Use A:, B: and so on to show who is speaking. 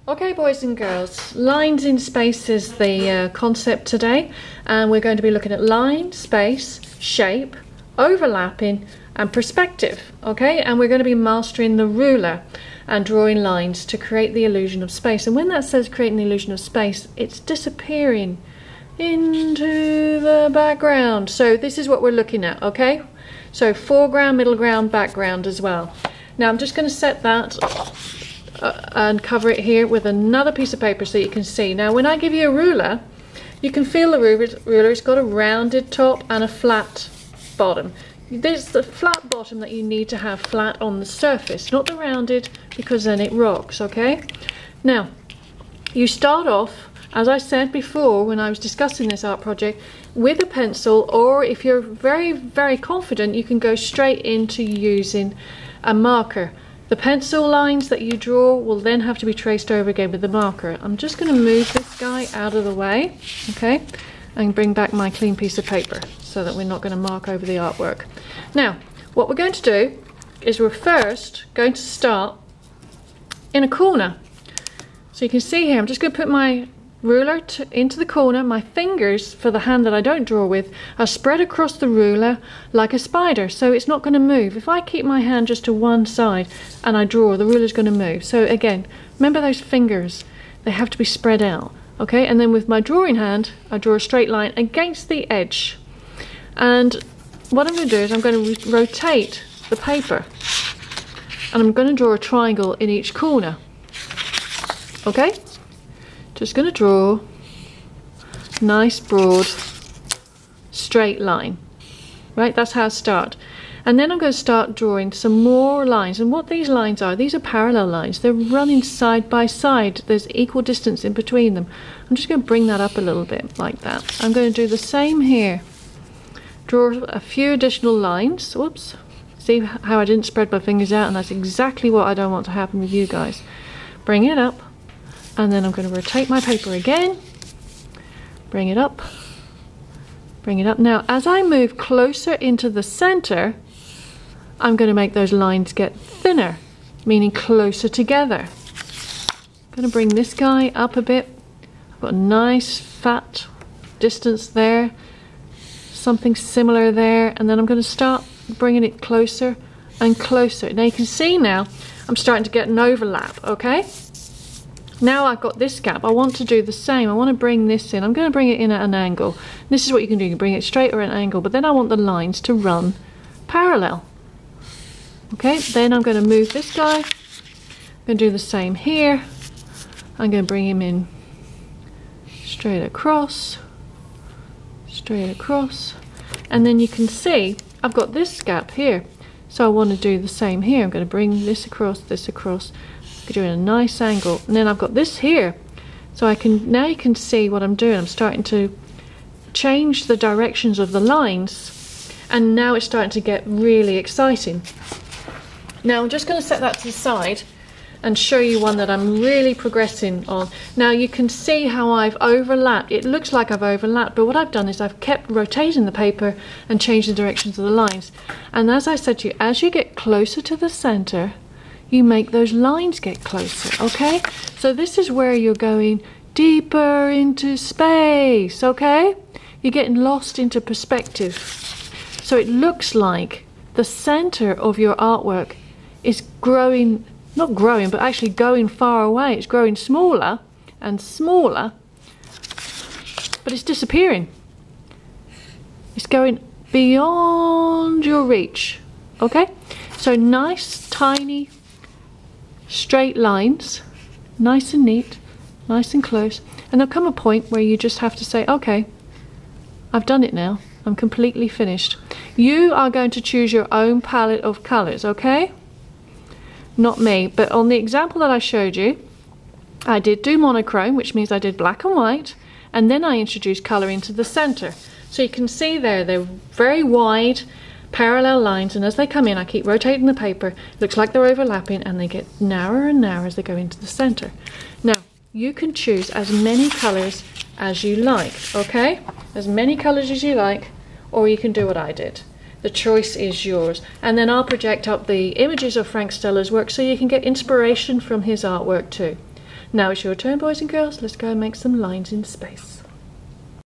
A: Okay, boys and girls, lines in space is the concept today, and we're going to be looking at line, space, shape, overlapping and perspective, okay? And we're going to be mastering the ruler and drawing lines to create the illusion of space. And when that says creating the illusion of space, it's disappearing into the background. So this is what we're looking at, okay? So foreground, middle ground, background as well. Now I'm just going to set that and cover it here with another piece of paper so you can see. Now when I give you a ruler, you can feel the ruler. It's got a rounded top and a flat bottom. There's the flat bottom that you need to have flat on the surface, not the rounded, because then it rocks, okay? Now, you start off, as I said before when I was discussing this art project, with a pencil, or if you're very, very confident, you can go straight into using a marker. The pencil lines that you draw will then have to be traced over again with the marker. I'm just going to move this guy out of the way, okay, and bring back my clean piece of paper so that we're not going to mark over the artwork. Now, what we're going to do is we're first going to start in a corner. So you can see here, I'm just going to put my ruler into the corner. My fingers, for the hand that I don't draw with, are spread across the ruler like a spider, so it's not going to move. If I keep my hand just to one side and I draw, the ruler's going to move. So again, remember those fingers, they have to be spread out, okay? And then with my drawing hand, I draw a straight line against the edge. And what I'm going to do is I'm going to rotate the paper, and I'm going to draw a triangle in each corner, okay? Just going to draw a nice broad straight line, right? That's how I start. And then I'm going to start drawing some more lines. And what these lines are, these are parallel lines. They're running side by side. There's equal distance in between them. I'm just going to bring that up a little bit like that. I'm going to do the same here. Draw a few additional lines. Whoops. See how I didn't spread my fingers out? And that's exactly what I don't want to happen with you guys. Bring it up. And then I'm going to rotate my paper again, bring it up, bring it up. Now, as I move closer into the center, I'm going to make those lines get thinner, meaning closer together. I'm going to bring this guy up a bit. I've got a nice fat distance there, something similar there, and then I'm going to start bringing it closer and closer. Now you can see now I'm starting to get an overlap, okay? Now I've got this gap, I want to do the same. I want to bring this in. I'm going to bring it in at an angle. This is what you can do. You can bring it straight or at an angle, but then I want the lines to run parallel. Okay, then I'm going to move this guy. I'm going to do the same here. I'm going to bring him in straight across, and then you can see I've got this gap here. So I want to do the same here. I'm going to bring this across, doing a nice angle, and then I've got this here, so I can, now you can see what I'm doing. I'm starting to change the directions of the lines, and now it's starting to get really exciting. Now I'm just going to set that to the side and show you one that I'm really progressing on. Now you can see how I've overlapped. It looks like I've overlapped, but what I've done is I've kept rotating the paper and changed the directions of the lines. And as I said to you, as you get closer to the center, you make those lines get closer, okay? So this is where you're going deeper into space, okay? You're getting lost into perspective. So it looks like the center of your artwork is growing, not growing, but actually going far away. It's growing smaller and smaller, but it's disappearing. It's going beyond your reach, okay? So nice, tiny, straight lines, nice and neat, nice and close, and there'll come a point where you just have to say, okay, I've done it now, I'm completely finished. You are going to choose your own palette of colors, okay? Not me, but on the example that I showed you, I did do monochrome, which means I did black and white, and then I introduced color into the center. So you can see there, they're very wide parallel lines, and as they come in I keep rotating the paper. It looks like they're overlapping, and they get narrower and narrower as they go into the center. Now you can choose as many colors as you like, okay? As many colors as you like, or you can do what I did. The choice is yours. And then I'll project up the images of Frank Stella's work so you can get inspiration from his artwork too. Now it's your turn, boys and girls. Let's go and make some lines in space.